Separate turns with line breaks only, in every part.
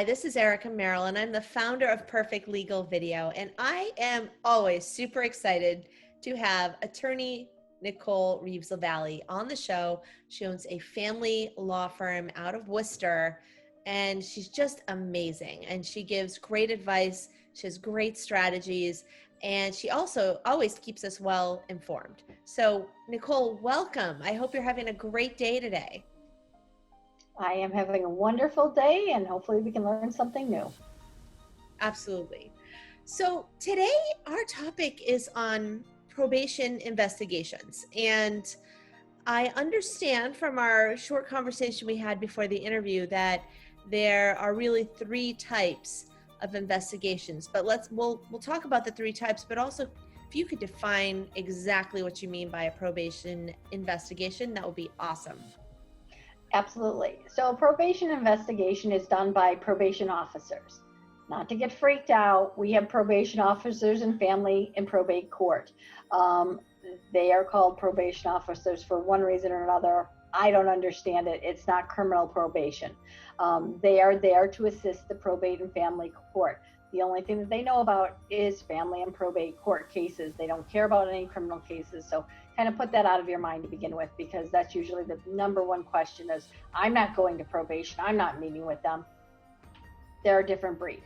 Hi, this is Erica Merrill, and I'm the founder of Perfect Legal Video. And I am always super excited to have attorney Nicole Reeves Lavallee on the show. She owns a family law firm out of Worcester, and she's just amazing. And she gives great advice. She has great strategies, and she also always keeps us well informed. So, Nicole, welcome. I hope you're having a great day today.
I am having a wonderful day, and hopefully we can learn something new.
Absolutely. So today our topic is on probation investigations. And I understand from our short conversation we had before the interview that there are really three types of investigations. But we'll talk about the three types, but also if you could define exactly what you mean by a probation investigation, that would be awesome.
Absolutely. So a probation investigation is done by probation officers. Not to get freaked out, we have probation officers in family and probate court. They are called probation officers for one reason or another. I don't understand it. It's not criminal probation. They are there to assist the probate and family court. The only thing that they know about is family and probate court cases. They don't care about any criminal cases. So kind of put that out of your mind to begin with, because that's usually the number one question is, I'm not going to probation. I'm not meeting with them. They're a different breed.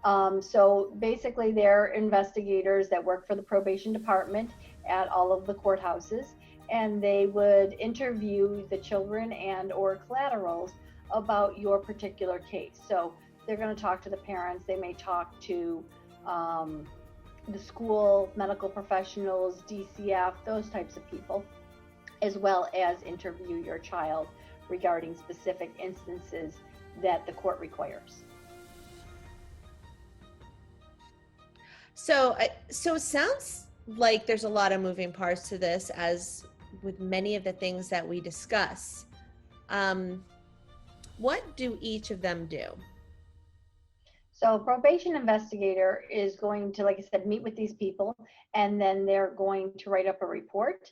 So basically they're investigators that work for the probation department at all of the courthouses, and they would interview the children and or collaterals about your particular case. So they're going to talk to the parents. They may talk to the school, medical professionals, DCF, those types of people, as well as interview your child regarding specific instances that the court requires.
So it sounds like there's a lot of moving parts to this, as with many of the things that we discuss. What do each of them do?
So probation investigator is going to, like I said, meet with these people, and then they're going to write up a report.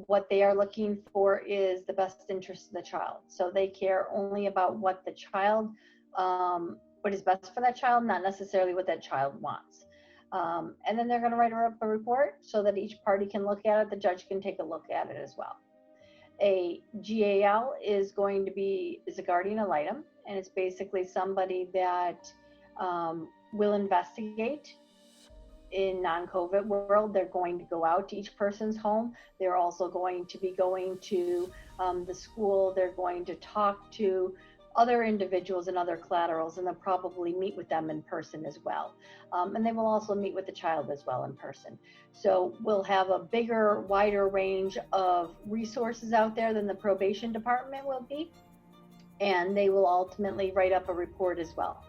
What they are looking for is the best interest of the child. So they care only about what the child, what is best for that child, not necessarily what that child wants. And then they're going to write up a report so that each party can look at it. The judge can take a look at it as well. A GAL is a guardian ad litem, and it's basically somebody that will investigate. In non-COVID world, they're going to go out to each person's home. They're also going to be going to the school. They're going to talk to other individuals and other collaterals, and they'll probably meet with them in person as well. And they will also meet with the child as well in person. So we'll have a bigger, wider range of resources out there than the probation department will be. And they will ultimately write up a report as well.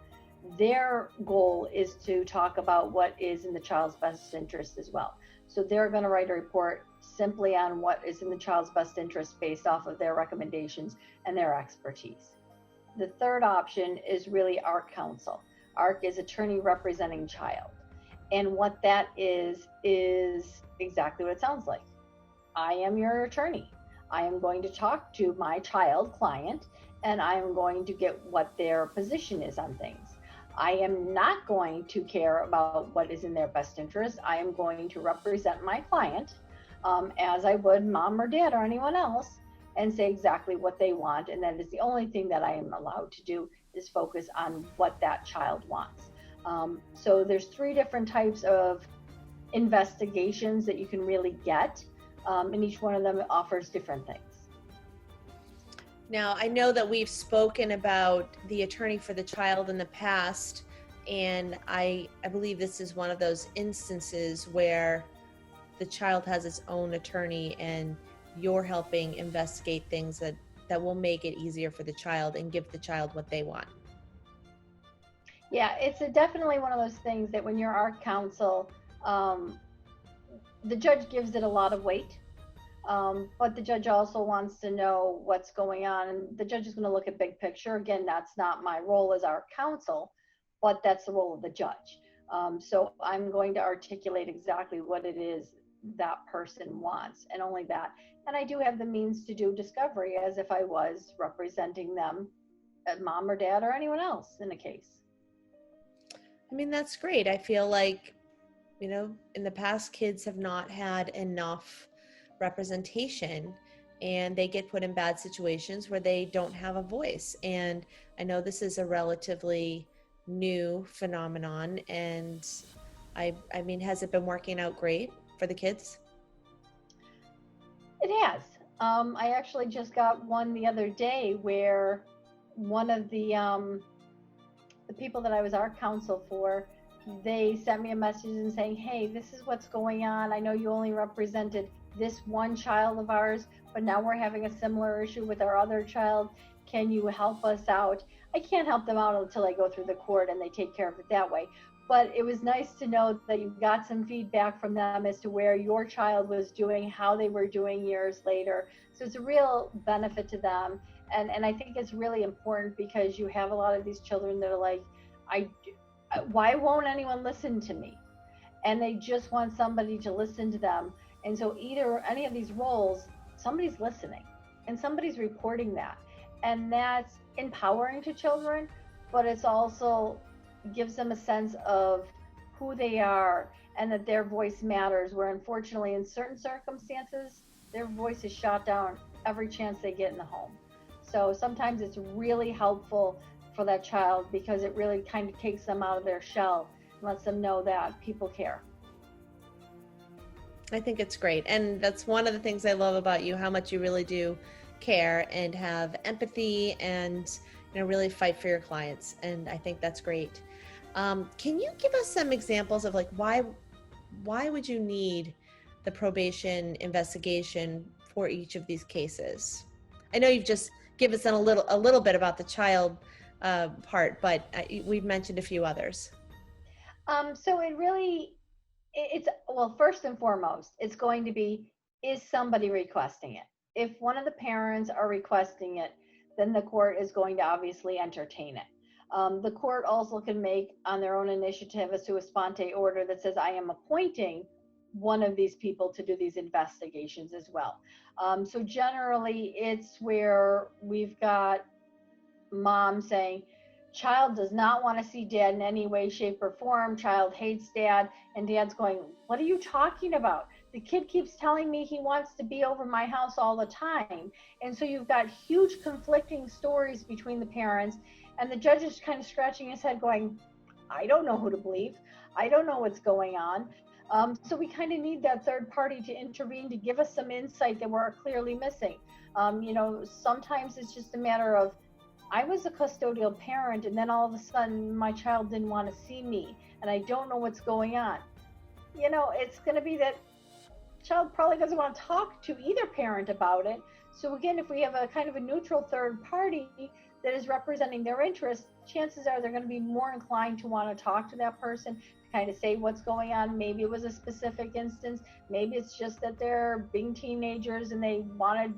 Their goal is to talk about what is in the child's best interest as well. So they're going to write a report simply on what is in the child's best interest based off of their recommendations and their expertise. The third option is really ARC counsel. ARC is attorney representing child. And what that is exactly what it sounds like. I am your attorney. I am going to talk to my child client, and I am going to get what their position is on things. I am not going to care about what is in their best interest. I am going to represent my client as I would mom or dad or anyone else, and say exactly what they want. And that is the only thing that I am allowed to do, is focus on what that child wants. So there's three different types of investigations that you can really get, and each one of them offers different things.
Now, I know that we've spoken about the attorney for the child in the past, and I believe this is one of those instances where the child has its own attorney and you're helping investigate things that will make it easier for the child and give the child what they want.
Yeah, it's definitely one of those things that when you're ARC counsel, the judge gives it a lot of weight. But the judge also wants to know what's going on, and the judge is going to look at big picture. Again, that's not my role as our counsel, but that's the role of the judge. So I'm going to articulate exactly what it is that person wants, and only that. And I do have the means to do discovery as if I was representing them mom or dad or anyone else in the case.
I mean, that's great. I feel like, in the past, kids have not had enough representation and they get put in bad situations where they don't have a voice. And I know this is a relatively new phenomenon. And I mean, has it been working out great for the kids?
It has. I actually just got one the other day where one of the people that I was art counsel for, they sent me a message and saying, hey, this is what's going on. I know you only represented this one child of ours, but now we're having a similar issue with our other child. Can you help us out? I can't help them out until I go through the court and they take care of it that way. But it was nice to know that you got some feedback from them as to where your child was doing, how they were doing years later. So it's a real benefit to them. And I think it's really important because you have a lot of these children that are like, why won't anyone listen to me? And they just want somebody to listen to them. And so either any of these roles, somebody's listening and somebody's reporting that. And that's empowering to children, but it's also gives them a sense of who they are and that their voice matters, where unfortunately in certain circumstances, their voice is shot down every chance they get in the home. So sometimes it's really helpful for that child because it really kind of takes them out of their shell and lets them know that people care.
I think it's great. And that's one of the things I love about you, how much you really do care and have empathy and really fight for your clients. And I think that's great. Can you give us some examples of like why would you need the probation investigation for each of these cases? I know you've just given us a little bit about the child part, but we've mentioned a few others.
So it's well, first and foremost, it's going to be, is somebody requesting it? If one of the parents are requesting it, then the court is going to obviously entertain it. The court also can make on their own initiative a sua sponte order that says, I am appointing one of these people to do these investigations as well. So generally it's where we've got mom saying, child does not want to see dad in any way, shape, or form. Child hates dad. And dad's going, what are you talking about? The kid keeps telling me he wants to be over my house all the time. And so you've got huge conflicting stories between the parents. And the judge is kind of scratching his head going, I don't know who to believe. I don't know what's going on. So we kind of need that third party to intervene to give us some insight that we're clearly missing. Sometimes it's just a matter of, I was a custodial parent and then all of a sudden my child didn't want to see me and I don't know what's going on. It's going to be that child probably doesn't want to talk to either parent about it. So again, if we have a kind of a neutral third party that is representing their interests, chances are they're going to be more inclined to want to talk to that person, to kind of say what's going on. Maybe it was a specific instance. Maybe it's just that they're being teenagers and they wanted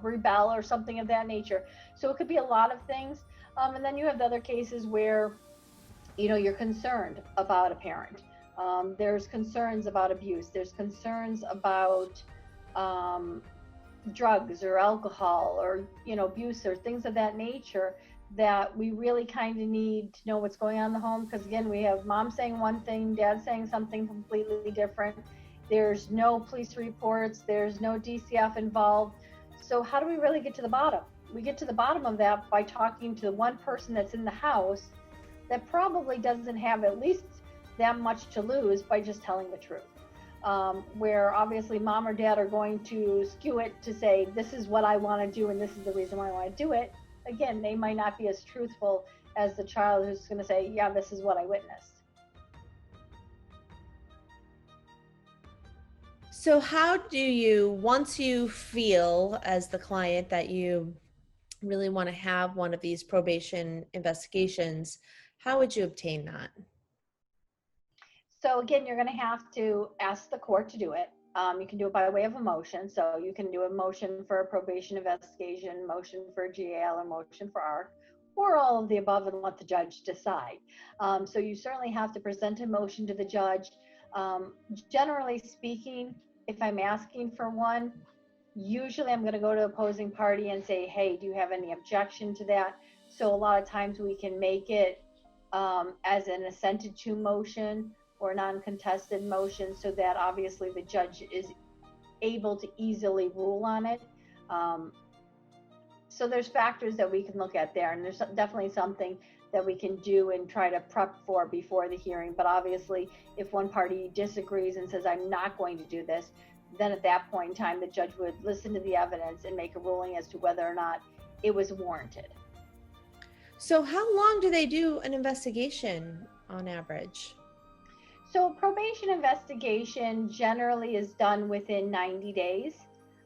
rebel or something of that nature. So it could be a lot of things. And then you have the other cases where, you're concerned about a parent. There's concerns about abuse. There's concerns about drugs or alcohol or, abuse or things of that nature that we really kind of need to know what's going on in the home. Because again, we have mom saying one thing, dad saying something completely different. There's no police reports. There's no DCF involved. So how do we really get to the bottom? We get to the bottom of that by talking to the one person that's in the house that probably doesn't have at least that much to lose by just telling the truth. Where obviously mom or dad are going to skew it to say, this is what I want to do and this is the reason why I want to do it. Again, they might not be as truthful as the child who's going to say, yeah, this is what I witnessed.
So how do you, once you feel as the client that you really want to have one of these probation investigations, how would you obtain that?
So again, you're going to have to ask the court to do it. You can do it by way of a motion. So you can do a motion for a probation investigation, motion for a GAL, or motion for ARC, or all of the above and let the judge decide. So you certainly have to present a motion to the judge. Generally speaking, if I'm asking for one, usually I'm going to go to the opposing party and say, hey, do you have any objection to that? So a lot of times we can make it as an assented to motion or non-contested motion, so that obviously the judge is able to easily rule on it. So there's factors that we can look at there, and there's definitely something that we can do and try to prep for before the hearing. But obviously, if one party disagrees and says, I'm not going to do this, then at that point in time, the judge would listen to the evidence and make a ruling as to whether or not it was warranted.
So how long do they do an investigation on average?
So probation investigation generally is done within 90 days.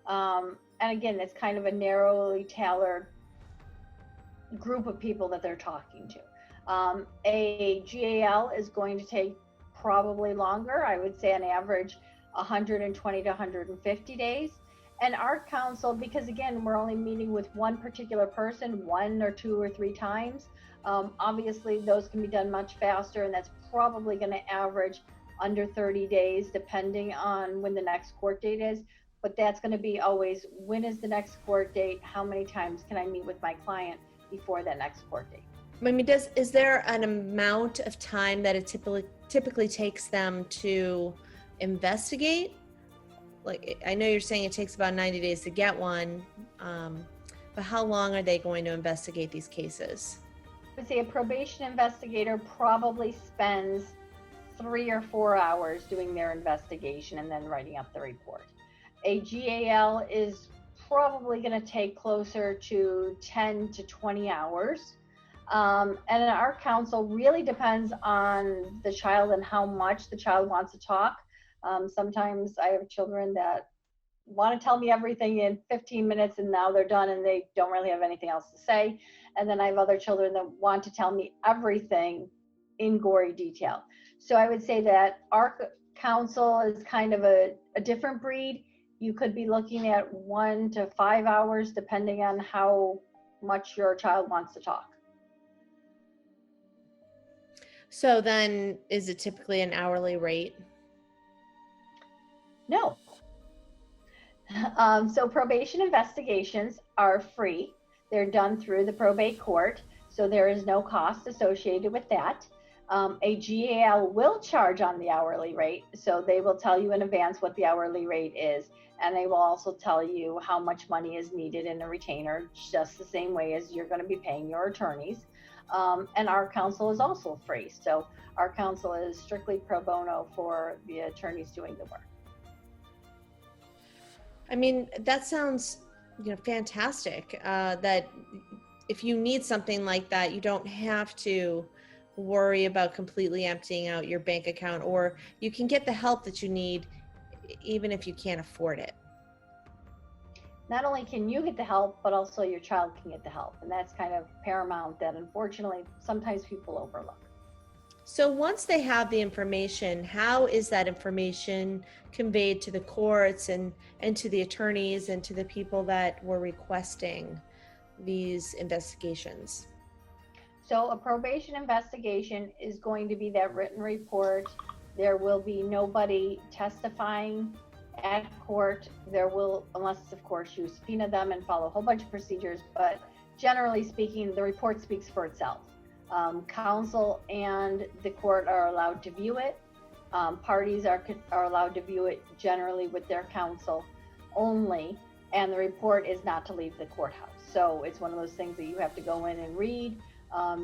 And again, it's kind of a narrowly tailored group of people that they're talking to. A GAL is going to take probably longer. I would say on average 120 to 150 days. And our counsel, because again, we're only meeting with one particular person 1 or 2 or 3 times, obviously those can be done much faster, and that's probably going to average under 30 days depending on when the next court date is. But that's going to be always, when is the next court date? How many times can I meet with my client before that next court date?
I mean, is there an amount of time that it typically takes them to investigate? Like, I know you're saying it takes about 90 days to get one, but how long are they going to investigate these cases?
I would say a probation investigator probably spends 3 or 4 hours doing their investigation and then writing up the report. A GAL is probably going to take closer to 10 to 20 hours. And our counsel really depends on the child and how much the child wants to talk. Sometimes I have children that want to tell me everything in 15 minutes and now they're done and they don't really have anything else to say. And then I have other children that want to tell me everything in gory detail. So I would say that our counsel is kind of a different breed. You could be looking at 1 to 5 hours depending on how much your child wants to talk.
So then is it typically an hourly rate?
No. So probation investigations are free. They're done through the probate court, so there is no cost associated with that. A GAL will charge on the hourly rate, so they will tell you in advance what the hourly rate is, and they will also tell you how much money is needed in a retainer, just the same way as you're going to be paying your attorneys. And our counsel is also free, so our counsel is strictly pro bono for the attorneys doing the work.
I mean, that sounds, fantastic. That if you need something like that, you don't have to worry about completely emptying out your bank account, or you can get the help that you need even if you can't afford it.
Not only can you get the help, but also your child can get the help. And that's kind of paramount that unfortunately sometimes people overlook.
So once they have the information, how is that information conveyed to the courts and to the attorneys and to the people that were requesting these investigations?
So a probation investigation is going to be that written report. There will be nobody testifying at court. There will, unless of course you subpoena them and follow a whole bunch of procedures, but generally speaking, the report speaks for itself. Counsel and the court are allowed to view it. Parties are allowed to view it generally with their counsel only, and the report is not to leave the courthouse. So it's one of those things that you have to go in and read.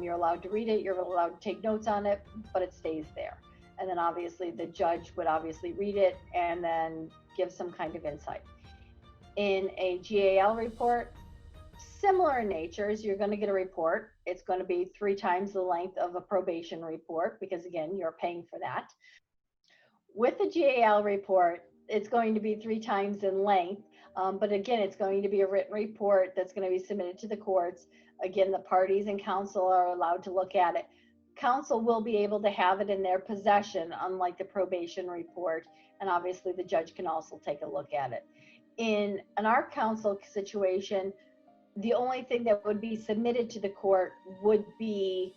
You're allowed to read it, you're allowed to take notes on it, but it stays there. And then obviously the judge would obviously read it and then give some kind of insight. In a GAL report, similar in nature, is you're going to get a report. It's going to be 3 times the length of a probation report because again, you're paying for that. With the GAL report, it's going to be 3 times in length, but again, it's going to be a written report that's going to be submitted to the courts. Again, the parties and counsel are allowed to look at it. Counsel will be able to have it in their possession, unlike the probation report, and obviously the judge can also take a look at it. In our counsel situation, the only thing that would be submitted to the court would be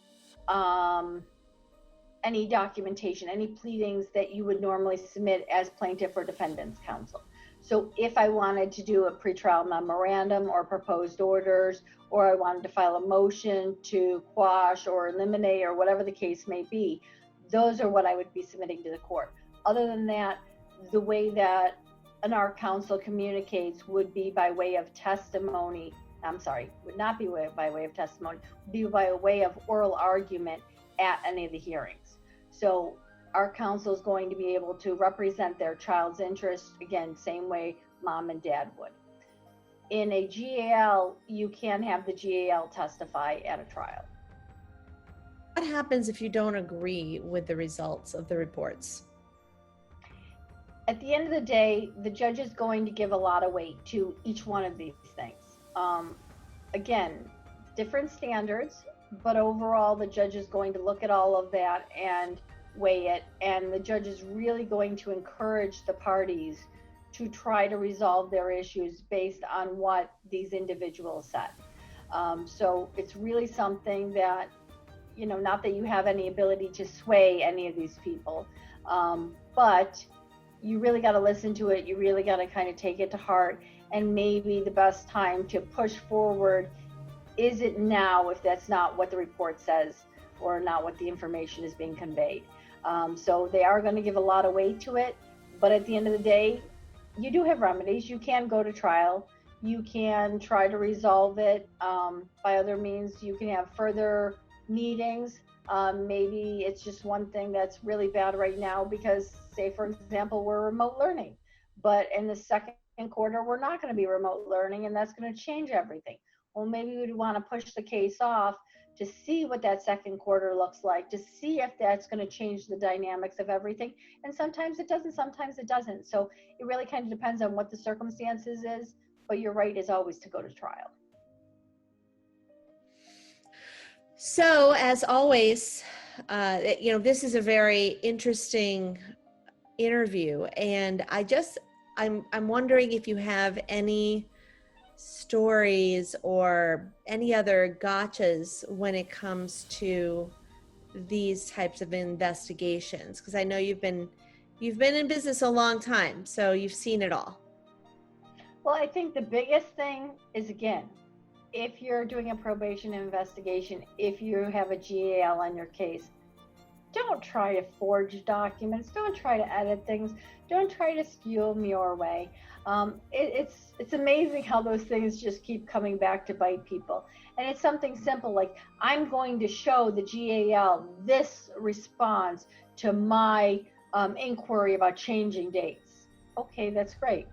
any documentation, any pleadings that you would normally submit as plaintiff or defendant's counsel. So if I wanted to do a pretrial memorandum or proposed orders, or I wanted to file a motion to quash or eliminate or whatever the case may be, those are what I would be submitting to the court. Other than that, the way that our counsel communicates would be by way of testimony. I'm sorry, would not be by way of testimony, would be by way of oral argument at any of the hearings. So our counsel is going to be able to represent their child's interest, again, same way mom and dad would. In a GAL, you can have the GAL testify at a trial.
What happens if you don't agree with the results of the reports?
At the end of the day, the judge is going to give a lot of weight to each one of these things. Again, different standards, but overall the judge is going to look at all of that and weigh it, and the judge is really going to encourage the parties to try to resolve their issues based on what these individuals said. So it's really something that, not that you have any ability to sway any of these people, but you really got to listen to it. You really got to kind of take it to heart, and maybe the best time to push forward is it now, if that's not what the report says or not what the information is being conveyed. So they are going to give a lot of weight to it, but at the end of the day, you do have remedies. You can go to trial. You can try to resolve it by other means. You can have further meetings. Maybe it's just one thing that's really bad right now because, say, for example, we're remote learning, but in the second quarter, we're not going to be remote learning, and that's going to change everything. Well, maybe we'd want to push the case off to see what that second quarter looks like, to see if that's going to change the dynamics of everything. And sometimes it doesn't, sometimes it doesn't. So it really kind of depends on what the circumstances is, but your right is always to go to trial.
So as always, this is a very interesting interview, and I'm wondering if you have any stories or any other gotchas when it comes to these types of investigations, because I know you've been in business a long time, so you've seen it all.
Well, I think the biggest thing is, again, if you're doing a probation investigation, if you have a GAL on your case, don't try to forge documents, don't try to edit things, don't try to skew them your way. It's amazing how those things just keep coming back to bite people. And it's something simple like, I'm going to show the GAL this response to my inquiry about changing dates. Okay, that's great.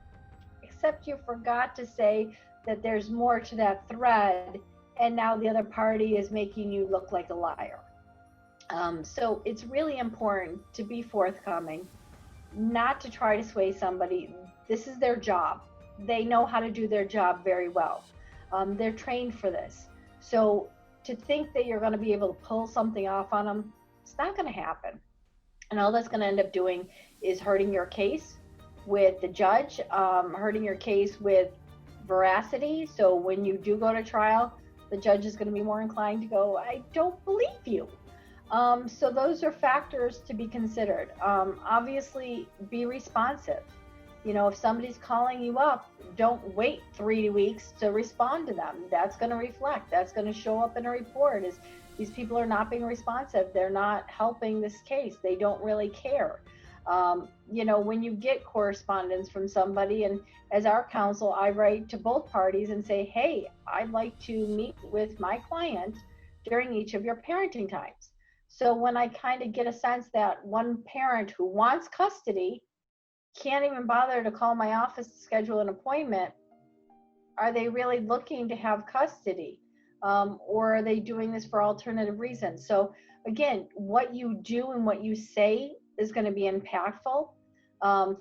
Except you forgot to say that there's more to that thread, and now the other party is making you look like a liar. So it's really important to be forthcoming, not to try to sway somebody. This is their job. They know how to do their job very well. They're trained for this. So to think that you're going to be able to pull something off on them, it's not going to happen. And all that's going to end up doing is hurting your case with the judge, hurting your case with veracity. So when you do go to trial, the judge is going to be more inclined to go, I don't believe you. So those are factors to be considered. Obviously, be responsive. If somebody's calling you up, don't wait 3 weeks to respond to them. That's going to reflect. That's going to show up in a report. Is these people are not being responsive. They're not helping this case. They don't really care. When you get correspondence from somebody, and as our counsel, I write to both parties and say, hey, I'd like to meet with my client during each of your parenting times. So when I kind of get a sense that one parent who wants custody can't even bother to call my office to schedule an appointment, are they really looking to have custody? Or are they doing this for alternative reasons? So again, what you do and what you say is going to be impactful.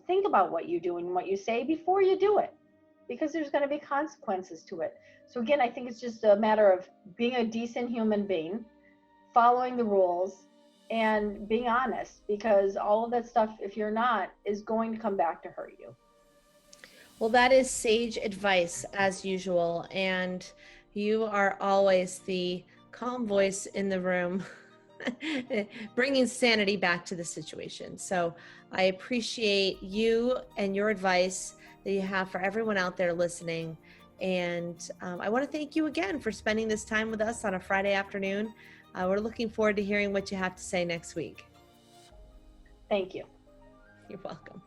Think about what you do and what you say before you do it, because there's going to be consequences to it. So again, I think it's just a matter of being a decent human being, following the rules, and being honest, because all of that stuff, if you're not, is going to come back to hurt you.
Well, that is sage advice as usual, and you are always the calm voice in the room, bringing sanity back to the situation. So I appreciate you and your advice. that you have for everyone out there listening. And I want to thank you again for spending this time with us on a Friday afternoon. We're looking forward to hearing what you have to say next week.
Thank you.
You're welcome.